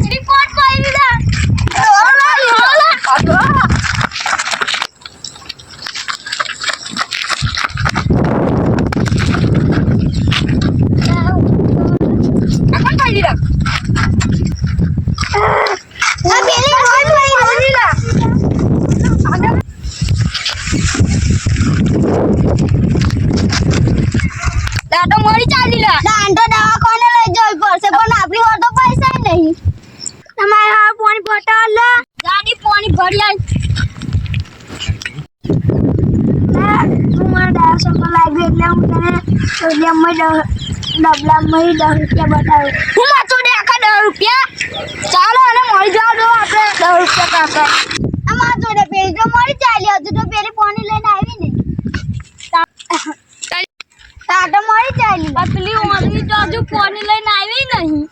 Report કરી દે દાંતો મરી ચાલી લા દાંતો દવાખાને લઈ જવી પડશે પણ આપણી પાસે તો પૈસા નહીં તમારે આ પાણી બોટલ લે ગાડી પાણી ભરી આવ તું મારા દાસો પર લાગ્યો એટલે હું તને સોડિયમમાં ડબલામાં 10 રૂપિયા બતાવું હું માથું દે આખા 10 રૂપિયા ચાલો અને મળી જાવ દો આપણે 10 રૂપિયા કાકા આ માથું દે પેલી તો મરી ચાલી હતું તો પેલી પાણી લઈને આવી ને તાતો મરી ચાલી પેલી ઓલી તો હજુ પાણી લઈને આવી નહીં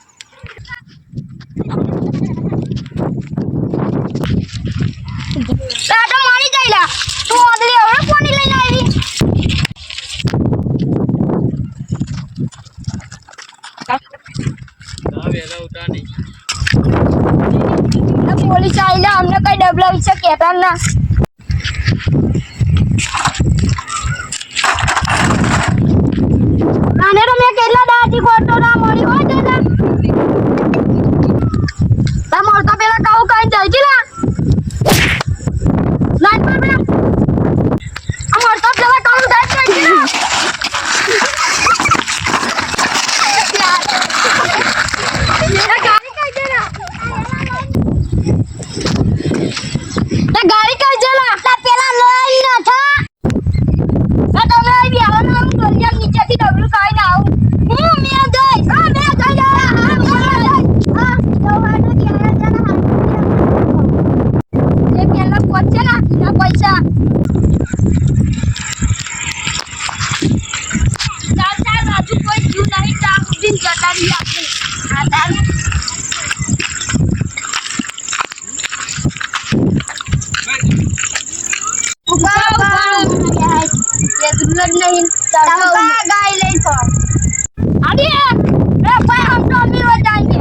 તાતો મરી ચાલ્યા તું ઓલી હવે પાણી લઈને આવી પોલીસ આવીને અમને કઈ ડબલા વિશે કહેતા ના આને તો મેં કેટલા દાટી ખોટો ના મળી હોય તો ના મળતા પેલા કહું કઈ જઈ લા લાઈટ પર પેલા આ મળતા પેલા કહું જાય કઈ લા ગાડી કઈ જલા પેલા લોહી ના થા તમે આવી આવો હું દરિયા નીચેથી ડબલું ખાઈને આવું હું મે જઈ હા મે જઈ હા દવાનો ક્યાં જના એ પેલા પહોંચે ના પૈસા ચાલ રાજુ કોઈ જીવ નહીં તા દિન જતા રહી આપણે હા ચાલ नहीं गाय ले अरे भाई हम तो अभी हो जाएंगे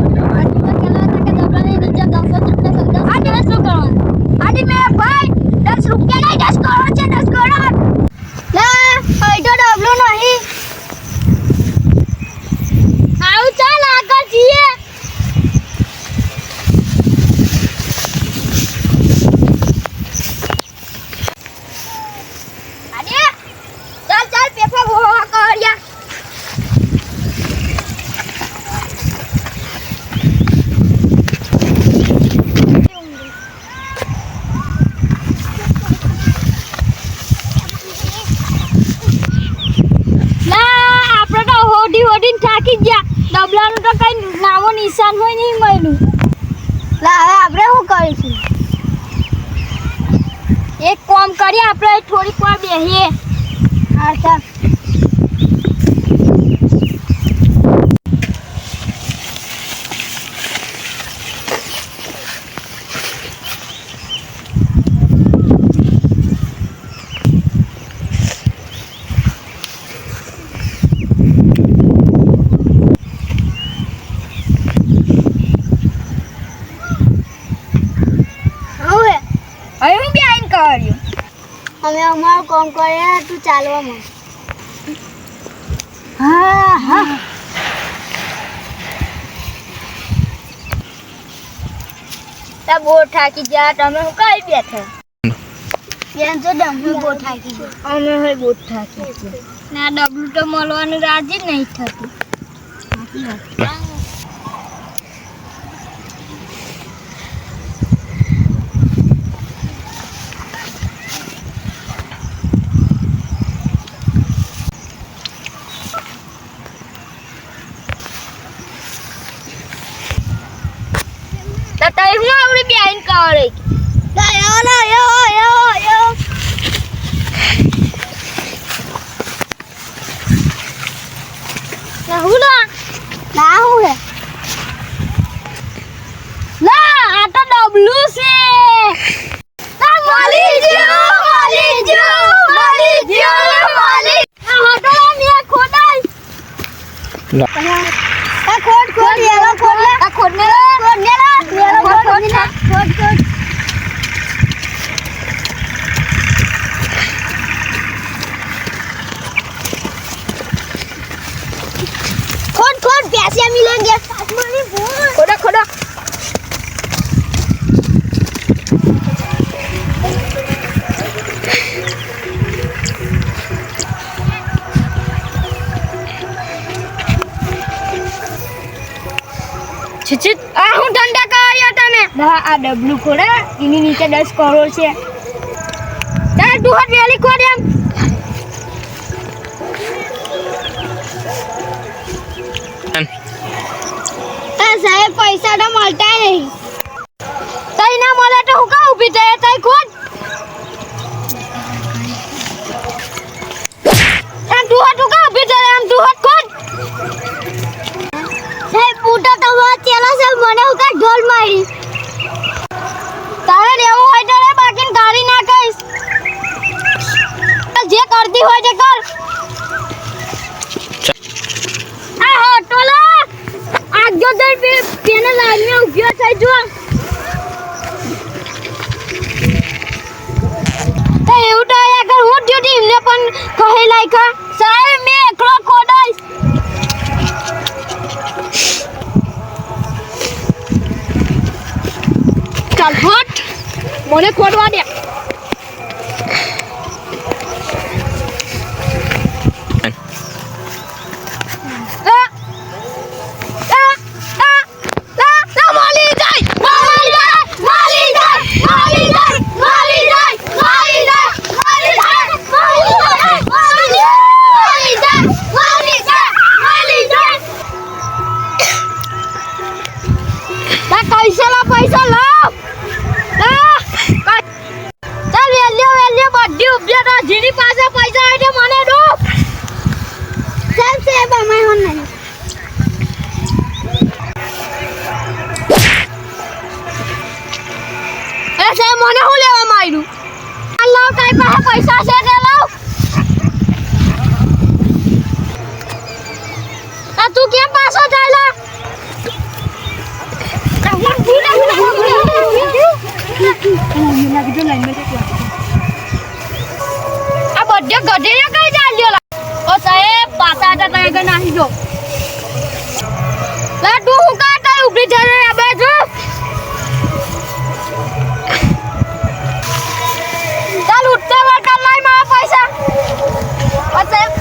अरे मैं भाई 10 रुपया नहीं 10 करोड़ से 10 करोड़ ना तो डबलो नहीं आओ चल आकर जिए पेपर वो कर થાકી ગયા ડબલાનું તો કઈ નામો નિશાન હોય નહીં મળ્યું લા હવે આપણે શું કરીશું એક કામ કરીએ આપણે થોડીક વાર બેસીએ अच्छा અમે અમારું કામ કરીએ તું ચાલવામાં હા હા તા બહુ થાકી ગયા તમે હું કઈ બેઠા બેન તો ડબલું બહુ થાકી ગયા અમે હોય બહુ થાકી ગયા ના ડબલું તો મળવાનું રાજી જ નહીં થતું Tatay mo udah biarin kali. Yo. Nahu ya. Lah, ada W sih. Nah, maliju. Nah, ada yang kodai. खोद ये लो खोद ले खोदने लो ये लो खोद पैसे मिलेंगे खोदा खोदा छिचित હું ધંધા કર્યો તમે આ ડબલું ખોડે એની નીચે 10 કરોડ છે તાર તું હટ વેલી ખોડ એમ સાહેબ પૈસા તો મળતા નહીં તઈ ના મળે તો હું કા ઊભી થઈ તઈ ખોદ એમ તું હટ કા ઊભી થઈ એમ તું હટ ખોદ સાહેબ પૂટા તો વાત ચેલા છે મને હું કા ઢોલ મારી તારે લેવું હોય તો લે બાકી કાઢી નાખીશ જે કરતી હોય તે કર આ હોટોલા આગજો દર પે પેને લાઈનમાં ઉભ્યો થઈ જો તે એવું તો આગળ હું ડ્યુટી એમને પણ કહે લાયકા સાહેબ મે એકલો ખોડાઈશ ચાલ હટ મને ખોડવા દે પૈસા લાવ ચાલ વેલ્યુ બધી ઉપજે તો જીની પાસે પૈસા હોય તો મને દો ચાલ છે બામા હોન નહીં એ છે મને હું લેવા માંડ્યું આ લાવ તારી પાસે પૈસા છે તે લાવ આ તું કેમ પાછો જાય લા આ બધે ગધે કઈ ચાલ્યો ઓ સાહેબ પાછા હતા તને કઈ નાખી દો લા તું હું કા તારી ઉભી થઈ આ બાજુ ચાલ ઉઠતે વખત લાઈ મારા પૈસા ઓ સાહેબ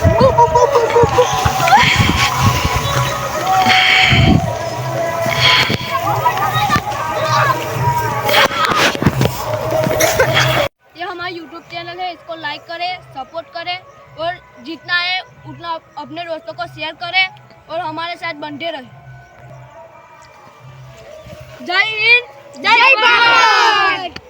YouTube चैनल है इसको लाइक करें सपोर्ट करें और जितना है उतना अपने दोस्तों को शेयर करें और हमारे साथ बंधे रहें जय हिंद जय भारत।